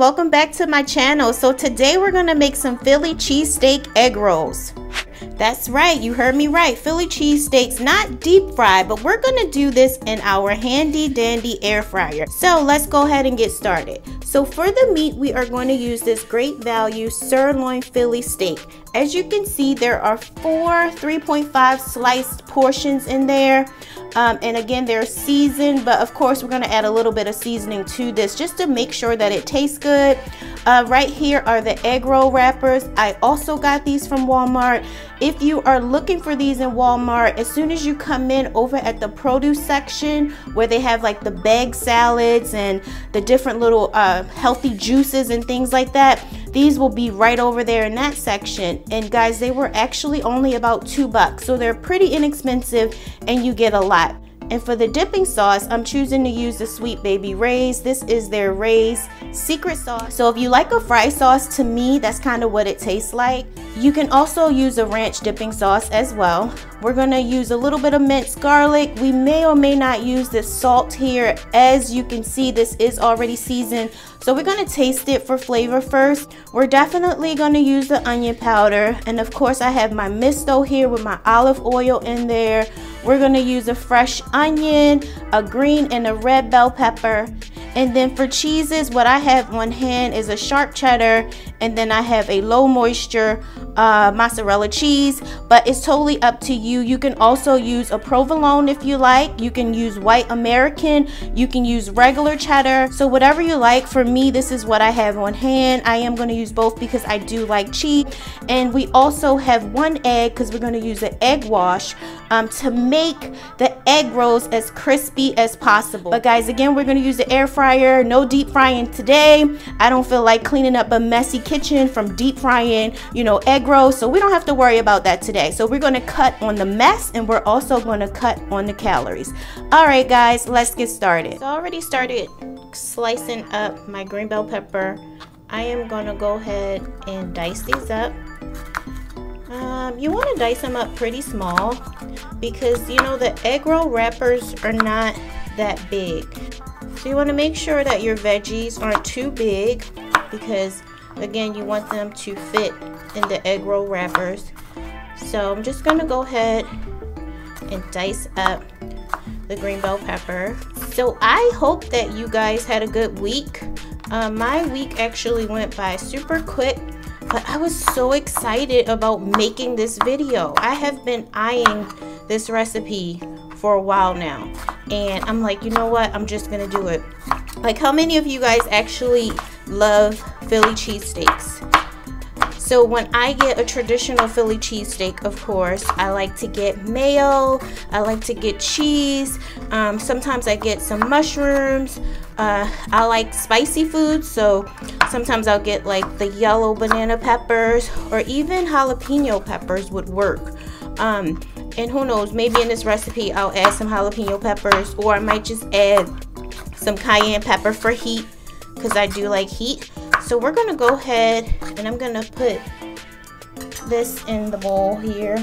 welcome back to my channel. So today we're gonna make some Philly cheesesteak egg rolls. That's right, you heard me right. Philly cheesesteaks, not deep fried, but we're gonna do this in our handy dandy air fryer. So let's go ahead and get started. So for the meat, we are going to use this great value sirloin Philly steak. As you can see, there are 4 3.5 sliced portions in there. And again, they're seasoned, but of course we're going to add a little bit of seasoning to this just to make sure that it tastes good. Right here are the egg roll wrappers. I also got these from Walmart. If you are looking for these in Walmart, as soon as you come in over at the produce section where they have like the bag salads and the different little healthy juices and things like that, these will be right over there in that section. And guys, they were actually only about $2, so they're pretty inexpensive and you get a lot. And for the dipping sauce, I'm choosing to use the Sweet Baby Ray's. This is their Ray's secret sauce. So if you like a fry sauce, to me, that's kind of what it tastes like. You can also use a ranch dipping sauce as well. We're gonna use a little bit of minced garlic. We may or may not use this salt here. As you can see, this is already seasoned. So we're gonna taste it for flavor first. We're definitely gonna use the onion powder. And of course, I have my misto here with my olive oil in there. We're gonna use a fresh onion, a green and a red bell pepper. And then for cheeses, what I have on hand is a sharp cheddar, and then I have a low moisture mozzarella cheese, but it's totally up to you. You can also use a provolone if you like. You can use white American, you can use regular cheddar, so whatever you like. For me, this is what I have on hand. I am going to use both because I do like cheese. And we also have 1 egg because we're going to use an egg wash to make the egg rolls as crispy as possible. But guys, again, we're going to use the air fryer. No deep frying today. I don't feel like cleaning up a messy kitchen from deep frying, you know, egg rolls, so we don't have to worry about that today. So we're going to cut on the mess, and we're also going to cut on the calories. All right guys, let's get started. So I already started slicing up my green bell pepper. I am going to go ahead and dice these up. You want to dice them up pretty small because, you know, the egg roll wrappers are not that big. So you want to make sure that your veggies aren't too big because, again, you want them to fit in the egg roll wrappers. So I'm just going to go ahead and dice up the green bell pepper. So I hope that you guys had a good week. My week actually went by super quick, but I was so excited about making this video. I have been eyeing this recipe for a while now, and I'm like, you know what, I'm just gonna do it. Like, how many of you guys actually love Philly cheesesteaks? So when I get a traditional Philly cheesesteak, of course, I like to get mayo, I like to get cheese, sometimes I get some mushrooms. I like spicy food, so sometimes I'll get like the yellow banana peppers, or even jalapeno peppers would work. And who knows, maybe in this recipe I'll add some jalapeno peppers, or I might just add some cayenne pepper for heat because I do like heat. So we're gonna go ahead and I'm gonna put this in the bowl here.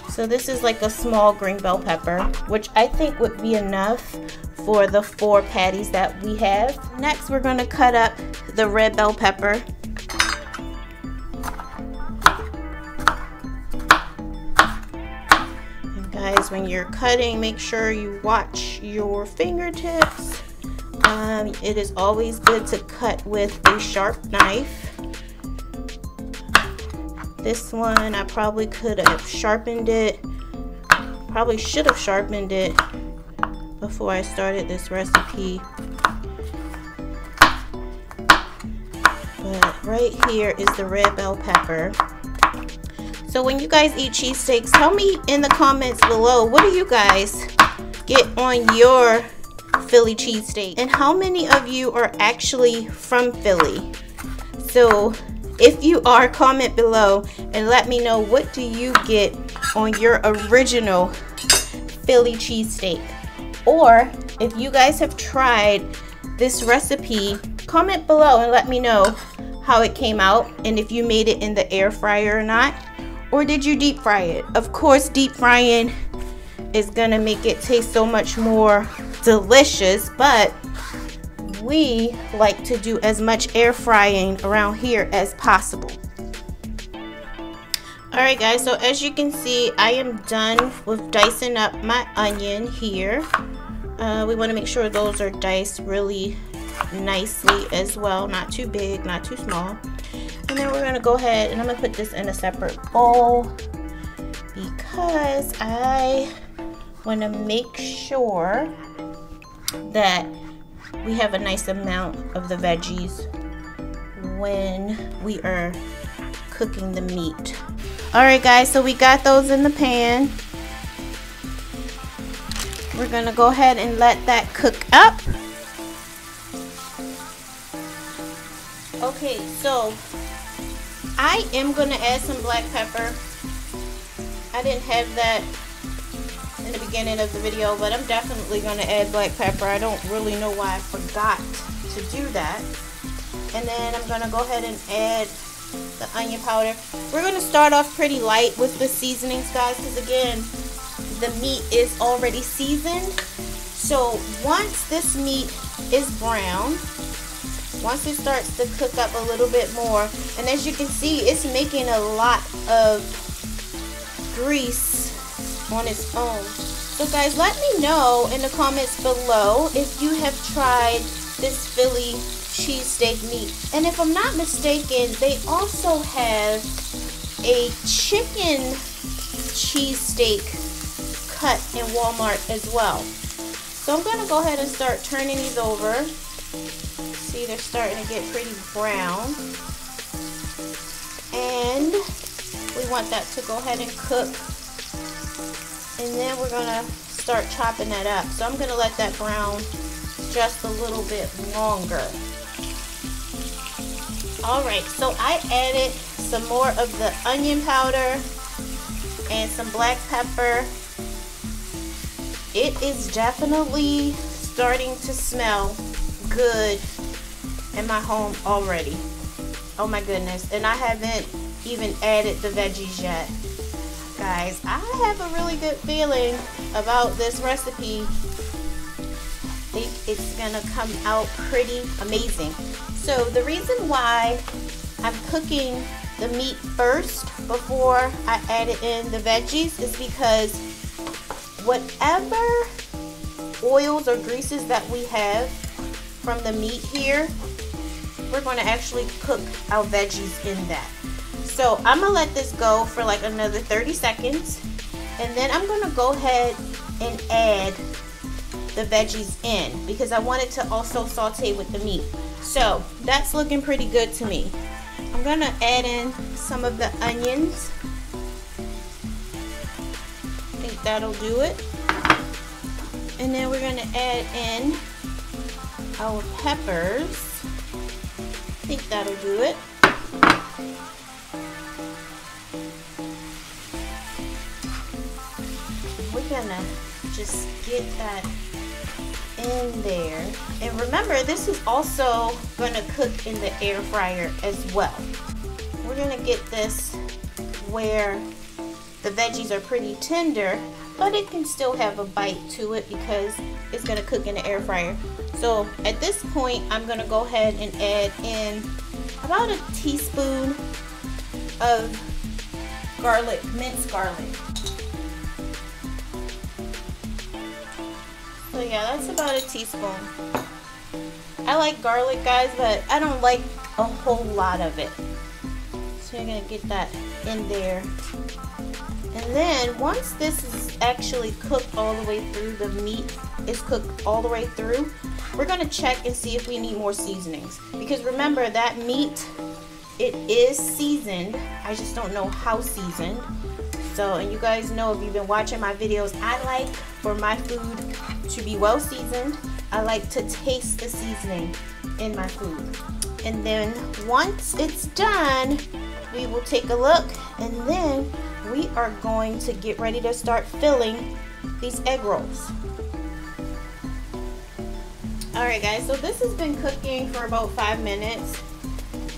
So this is like a small green bell pepper, which I think would be enough for the 4 patties that we have. Next, we're gonna cut up the red bell pepper. And guys, when you're cutting, make sure you watch your fingertips. It is always good to cut with a sharp knife. This one, I probably could have sharpened it. Probably should have sharpened it before I started this recipe. But right here is the red bell pepper. So when you guys eat cheesesteaks, tell me in the comments below, what do you guys get on your Philly cheesesteak, and how many of you are actually from Philly? So if you are, comment below and let me know, what do you get on your original Philly cheesesteak? Or if you guys have tried this recipe, comment below and let me know how it came out, and if you made it in the air fryer or not, or did you deep fry it? Of course, deep frying is gonna make it taste so much more delicious, but we like to do as much air frying around here as possible. Alright guys, so as you can see, I am done with dicing up my onion here. We want to make sure those are diced really nicely as well, not too big, not too small. And then we're going to go ahead and I'm going to put this in a separate bowl because I want to make sure that we have a nice amount of the veggies when we are cooking the meat. Alright guys, so we got those in the pan. We're gonna go ahead and let that cook up. Okay, so I am gonna add some black pepper. I didn't have that in the beginning of the video, but I'm definitely gonna add black pepper. I don't really know why I forgot to do that. And then I'm gonna go ahead and add the onion powder. We're going to start off pretty light with the seasonings, guys, because again, the meat is already seasoned. So once this meat is brown, once it starts to cook up a little bit more, and as you can see, it's making a lot of grease on its own. So guys, let me know in the comments below if you have tried this Philly cheesesteak meat. And if I'm not mistaken, they also have a chicken cheesesteak cut in Walmart as well. So I'm gonna go ahead and start turning these over. See, they're starting to get pretty brown. And we want that to go ahead and cook. And then we're gonna start chopping that up. So I'm gonna let that brown just a little bit longer. Alright, so I added some more of the onion powder and some black pepper. It is definitely starting to smell good in my home already. Oh my goodness, and I haven't even added the veggies yet. Guys, I have a really good feeling about this recipe. I think it's gonna come out pretty amazing. So the reason why I'm cooking the meat first before I added in the veggies is because whatever oils or greases that we have from the meat here, we're going to actually cook our veggies in that. So I'm gonna let this go for like another 30 seconds, and then I'm gonna go ahead and add the veggies in because I want it to also saute with the meat. So that's looking pretty good to me. I'm gonna add in some of the onions. I think that'll do it. And then we're gonna add in our peppers. I think that'll do it. We're gonna just get that in there. And remember, this is also gonna cook in the air fryer as well. We're gonna get this where the veggies are pretty tender, but it can still have a bite to it because it's gonna cook in the air fryer. So at this point, I'm gonna go ahead and add in about a teaspoon of garlic, minced garlic. So yeah, that's about a teaspoon. I like garlic, guys, but I don't like a whole lot of it. So you're gonna get that in there. And then once this is actually cooked all the way through, the meat is cooked all the way through, we're gonna check and see if we need more seasonings. Because remember, that meat, it is seasoned. I just don't know how seasoned. So, and you guys know, if you've been watching my videos, I like for my food to be well seasoned. I like to taste the seasoning in my food. And then once it's done, we will take a look, and then we are going to get ready to start filling these egg rolls. Alright guys, so this has been cooking for about 5 minutes,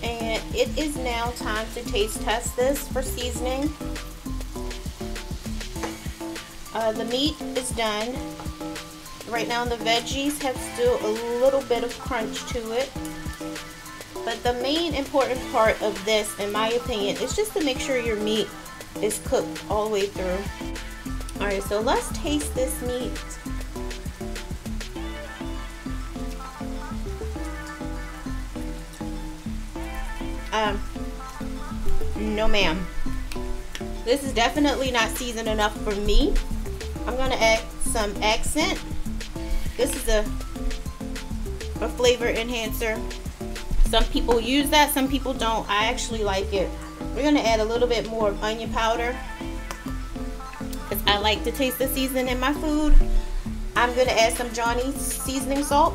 and it is now time to taste test this for seasoning. The meat is done. right now the veggies have still a little bit of crunch to it. But the main important part of this, in my opinion, is just to make sure your meat is cooked all the way through. Alright, so let's taste this meat. No ma'am. This is definitely not seasoned enough for me. I'm gonna add some accent. This is a flavor enhancer. Some people use that, some people don't. I actually like it. We're gonna add a little bit more onion powder because I like to taste the seasoning in my food. I'm gonna add some Johnny's seasoning salt.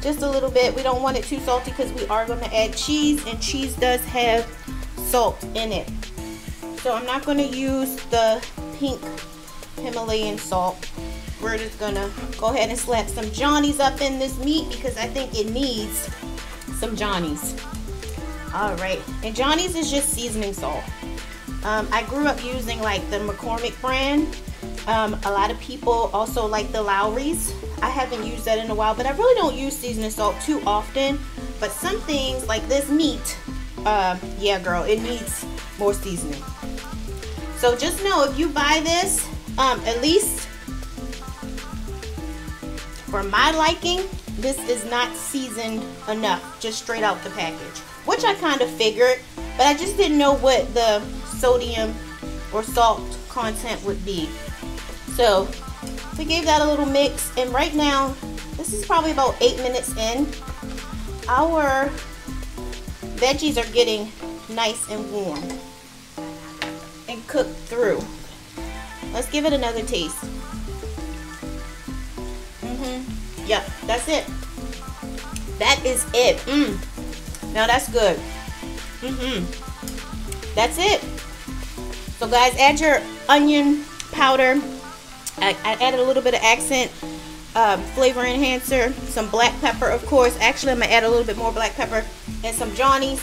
Just a little bit. We don't want it too salty because we are gonna add cheese, and cheese does have salt in it. So I'm not gonna use the pink Himalayan salt. We're just gonna go ahead and slap some Johnny's up in this meat because I think it needs some Johnny's. Alright, and Johnny's is just seasoning salt. I grew up using like the McCormick brand. A lot of people also like the Lowry's. I haven't used that in a while, but I really don't use seasoning salt too often. But some things like this meat, yeah girl, it needs more seasoning. So just know if you buy this, at least for my liking, this is not seasoned enough, just straight out the package. Which I kind of figured, but I just didn't know what the sodium or salt content would be. So we gave that a little mix, and right now, this is probably about 8 minutes in. Our veggies are getting nice and warm and cooked through. Let's give it another taste. Yeah, that's it. That is it. Now that's good. That's it. So guys, add your onion powder. I added a little bit of accent, flavor enhancer, some black pepper, of course. Actually, I'm gonna add a little bit more black pepper and some Johnny's.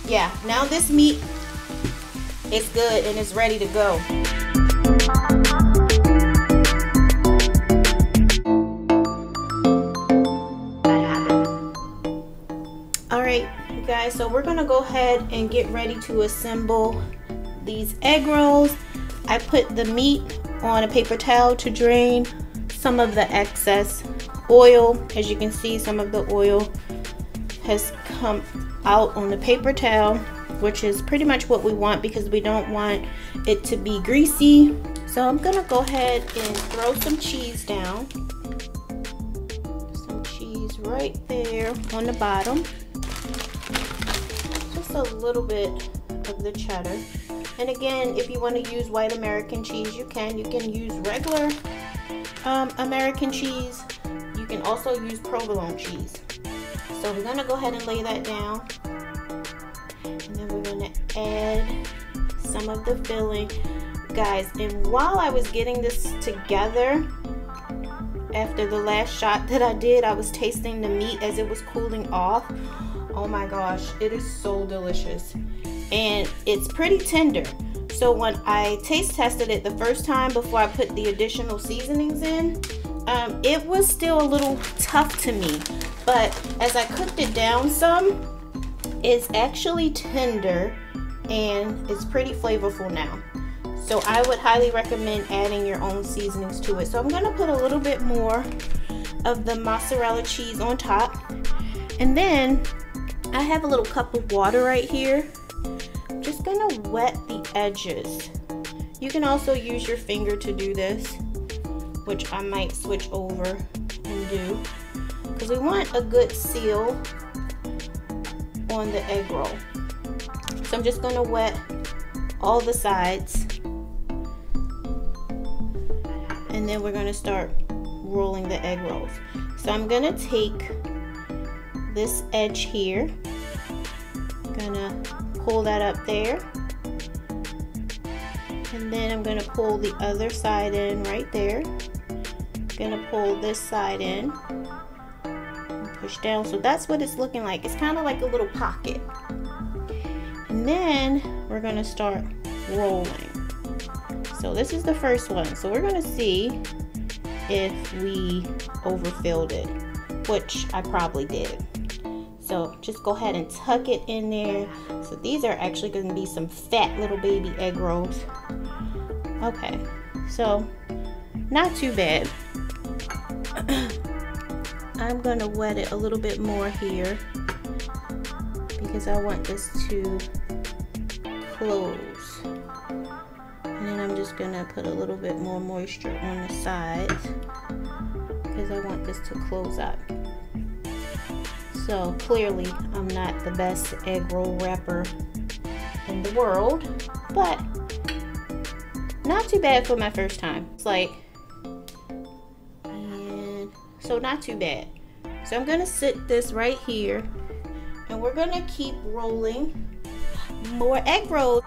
Yeah, now this meat is good and it's ready to go. Alright, you guys, so we're gonna go ahead and get ready to assemble these egg rolls. I put the meat on a paper towel to drain some of the excess oil. As you can see, some of the oil has come out on the paper towel, which is pretty much what we want because we don't want it to be greasy. So I'm gonna go ahead and throw some cheese down. Some cheese right there on the bottom. Just a little bit of the cheddar. And again, if you want to use white American cheese, you can. You can use regular American cheese. You can also use provolone cheese. So we're going to go ahead and lay that down. And then we're going to add some of the filling. Guys, and while I was getting this together, after the last shot that I did, I was tasting the meat as it was cooling off. Oh my gosh, it is so delicious. And it's pretty tender. So when I taste tested it the first time before I put the additional seasonings in, it was still a little tough to me. But as I cooked it down some, it's actually tender and it's pretty flavorful now. So I would highly recommend adding your own seasonings to it. So I'm gonna put a little bit more of the mozzarella cheese on top. And then I have a little cup of water right here. Just gonna wet the edges. You can also use your finger to do this, which I might switch over and do, because we want a good seal on the egg roll. So I'm just gonna wet all the sides, and then we're gonna start rolling the egg rolls. So I'm gonna take this edge here, gonna pull that up there, and then I'm gonna pull the other side in right there. Gonna pull this side in and push down. So that's what it's looking like. It's kind of like a little pocket. And then we're gonna start rolling. So this is the first one. So we're gonna see if we overfilled it, which I probably did. So just go ahead and tuck it in there. So these are actually going to be some fat little baby egg rolls. Okay, so not too bad. I'm going to wet it a little bit more here because I want this to close. And then I'm just going to put a little bit more moisture on the sides because I want this to close up. So clearly I'm not the best egg roll wrapper in the world, but not too bad for my first time. It's like, and so not too bad. So I'm gonna sit this right here and we're gonna keep rolling more egg rolls.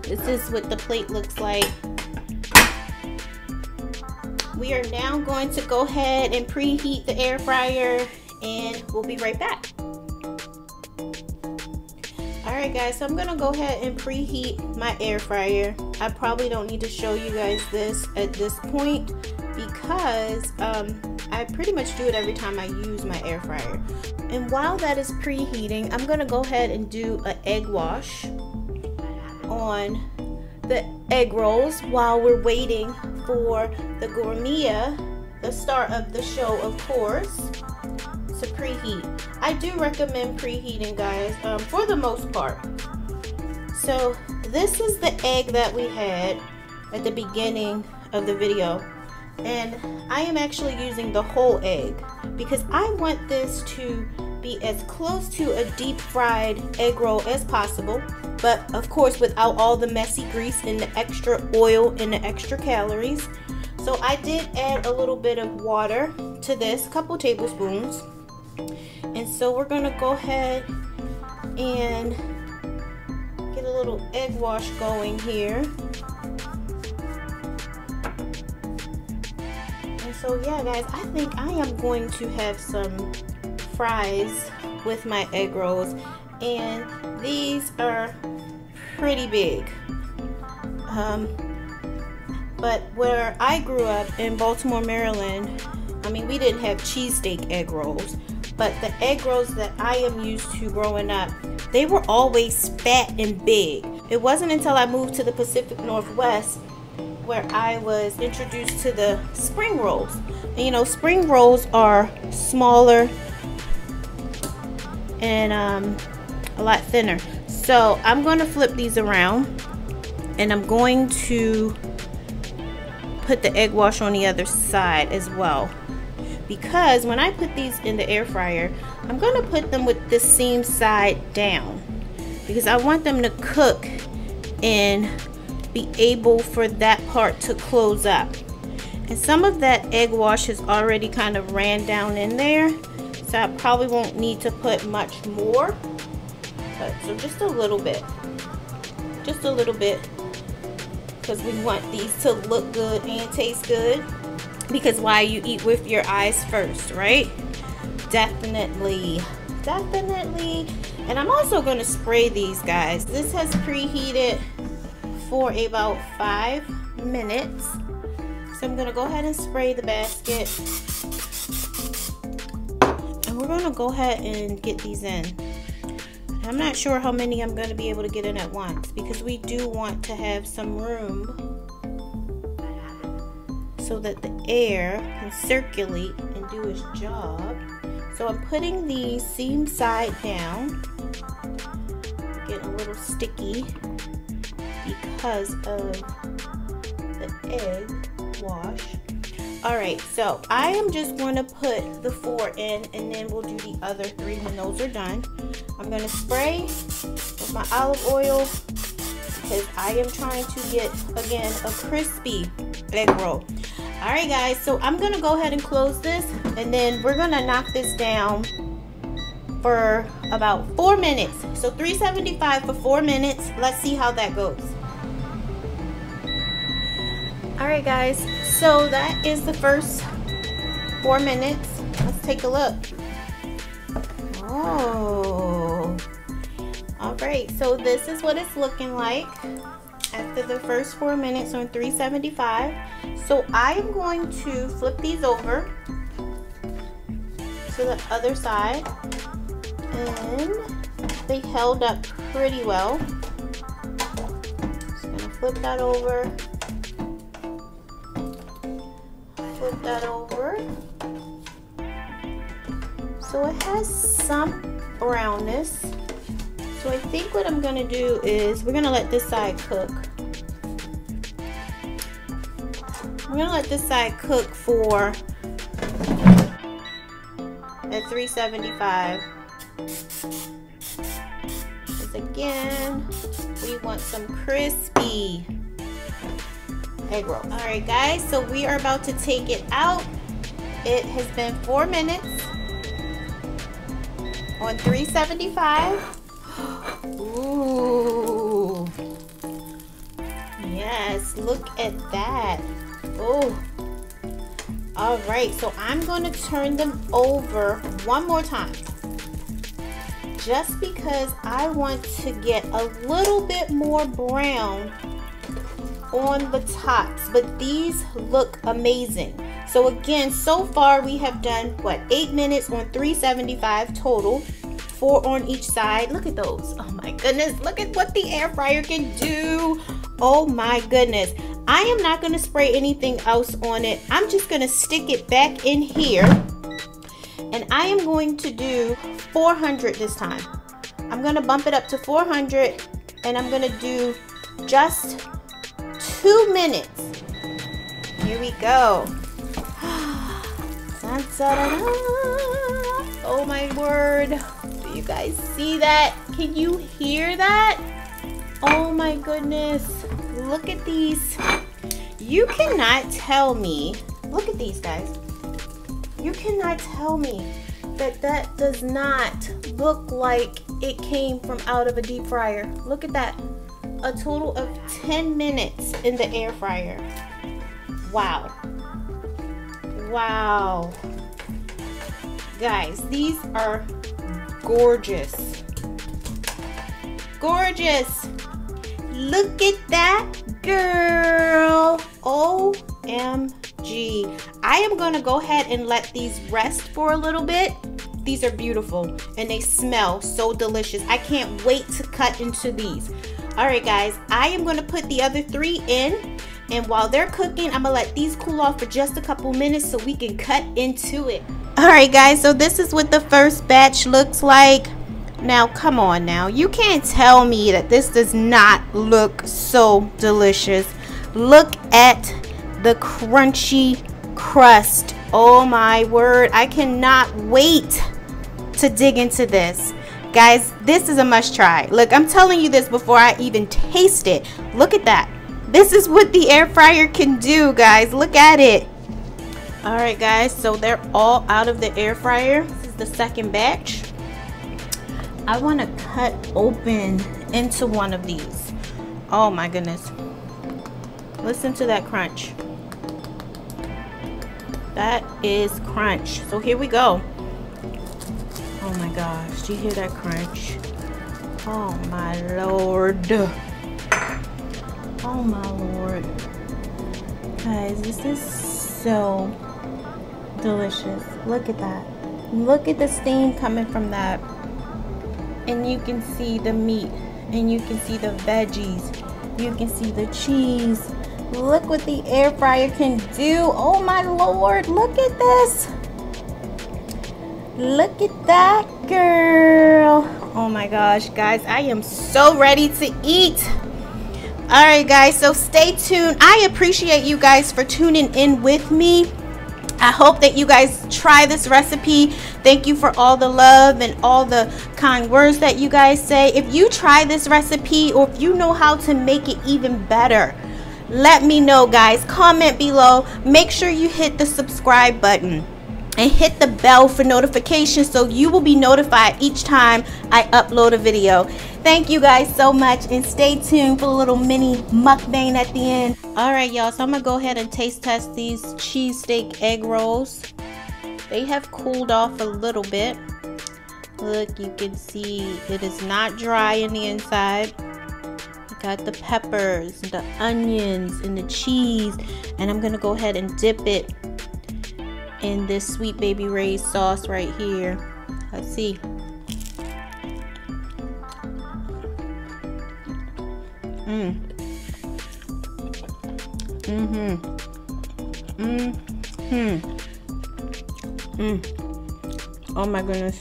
This is what the plate looks like. We are now going to go ahead and preheat the air fryer and we'll be right back. Alright guys, so I'm gonna go ahead and preheat my air fryer. I probably don't need to show you guys this at this point because I pretty much do it every time I use my air fryer. And while that is preheating, I'm gonna go ahead and do an egg wash on the egg rolls while we're waiting for the gourmet, the star of the show of course, to preheat. I do recommend preheating, guys, for the most part. So this is the egg that we had at the beginning of the video, and I am actually using the whole egg because I want this to be as close to a deep fried egg roll as possible, but of course without all the messy grease and the extra oil and the extra calories. So I did add a little bit of water to this, a couple tablespoons. And so we're gonna go ahead and get a little egg wash going here. And so yeah guys, I think I am going to have some fries with my egg rolls, and these are pretty big. But where I grew up in Baltimore, Maryland, I mean, we didn't have cheesesteak egg rolls, but the egg rolls that I am used to growing up, they were always fat and big. It wasn't until I moved to the Pacific Northwest where I was introduced to the spring rolls. And you know, spring rolls are smaller and a lot thinner. So I'm going to flip these around and I'm going to put the egg wash on the other side as well, because when I put these in the air fryer, I'm going to put them with the seam side down because I want them to cook and be able for that part to close up. And some of that egg wash has already kind of ran down in there, so I probably won't need to put much more, but so just a little bit, because we want these to look good and taste good, because why, you eat with your eyes first, right? Definitely. And I'm also going to spray these guys. This has preheated for about 5 minutes. So I'm gonna go ahead and spray the basket. And we're gonna go ahead and get these in. I'm not sure how many I'm gonna be able to get in at once because we do want to have some room so that the air can circulate and do its job. So I'm putting the seam side down. Getting a little sticky because of the egg wash. Alright, so I am just going to put the 4 in and then we'll do the other 3 when those are done. I'm going to spray with my olive oil because I am trying to get, again, a crispy egg roll. Alright guys, so I'm going to go ahead and close this and then we're going to knock this down for about 4 minutes. So 375 for 4 minutes. Let's see how that goes. Alright guys, so that is the first 4 minutes. Let's take a look. Oh. Alright, so this is what it's looking like after the first 4 minutes on 375. So I am going to flip these over to the other side. And they held up pretty well. Just gonna flip that over. Flip that over. So it has some brownness. So I think what I'm gonna do is we're gonna let this side cook. We're gonna let this side cook for at 375. Because again, we want some crispy egg roll. Alright guys, so we are about to take it out. It has been 4 minutes on 375. Ooh. Yes, look at that. Oh. Alright, so I'm going to turn them over one more time. Just because I want to get a little bit more brown on the tops, but these look amazing. So again, so far we have done what, 8 minutes on 375 total, 4 on each side. Look at those. Oh my goodness, look at what the air fryer can do. Oh my goodness. I am not going to spray anything else on it. I'm just going to stick it back in here. And I am going to do 400 this time. I'm going to bump it up to 400 and I'm going to do just 2 minutes. Here we go. Dun, dun, dun, dun. Oh my word. Do you guys see that? Can you hear that? Oh my goodness. Look at these. You cannot tell me. Look at these guys. You cannot tell me that that does not look like it came from out of a deep fryer. Look at that. A total of 10 minutes in the air fryer. Wow. Wow. Guys, these are gorgeous. Gorgeous. Look at that, girl. OMG. I am gonna go ahead and let these rest for a little bit. These are beautiful and they smell so delicious. I can't wait to cut into these. All right, guys, I am gonna put the other 3 in, and while they're cooking, I'm gonna let these cool off for just a couple minutes so we can cut into it. All right, guys, so this is what the first batch looks like. Now, come on now. You can't tell me that this does not look so delicious. Look at the crunchy crust. Oh my word. I cannot wait to dig into this. Guys, this is a must try. Look, I'm telling you this before I even taste it. Look at that. This is what the air fryer can do, guys. Look at it. All right, guys, so they're all out of the air fryer. This is the second batch. I want to cut open into one of these. Oh my goodness. Listen to that crunch. That is crunch. So here we go. Oh my gosh, do you hear that crunch? Oh my Lord. Oh my Lord. Guys, this is so delicious. Look at that. Look at the steam coming from that. And you can see the meat. And you can see the veggies. You can see the cheese. Look what the air fryer can do. Oh my Lord, look at this. Look at that, girl. Oh my gosh, guys, I am so ready to eat. All right, guys, so stay tuned. I appreciate you guys for tuning in with me. I hope that you guys try this recipe. Thank you for all the love and all the kind words that you guys say. If you try this recipe, or if you know how to make it even better, let me know, guys. Comment below. Make sure you hit the subscribe button and hit the bell for notifications so you will be notified each time I upload a video. Thank you guys so much, and stay tuned for a little mini mukbang at the end. All right, y'all, so I'm gonna go ahead and taste test these cheesesteak egg rolls. They have cooled off a little bit. Look, you can see it is not dry in the inside. You got the peppers, the onions, and the cheese, and I'm gonna go ahead and dip it in this Sweet Baby Ray's sauce right here. Let's see. Oh my goodness,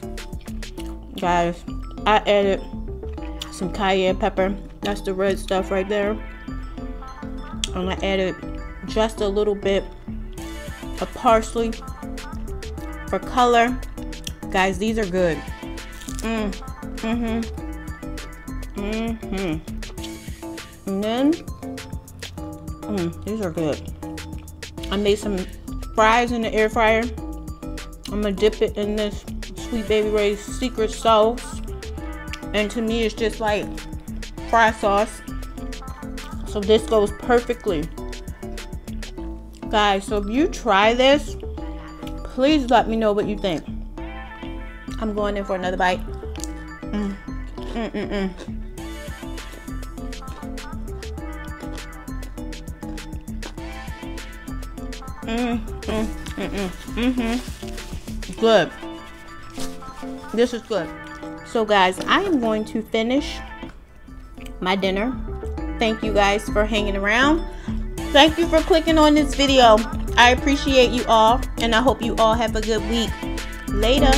guys, I added some cayenne pepper. That's the red stuff right there, and I added just a little bit of parsley for color. Guys, these are good. And then these are good. I made some fries in the air fryer. I'm gonna dip it in this Sweet Baby Ray's secret sauce, and to me it's just like fry sauce, so this goes perfectly, guys. So if you try this, please let me know what you think. I'm going in for another bite. Good. This is good. So guys, I am going to finish my dinner. Thank you guys for hanging around. Thank you for clicking on this video. I appreciate you all, and I hope you all have a good week. Later.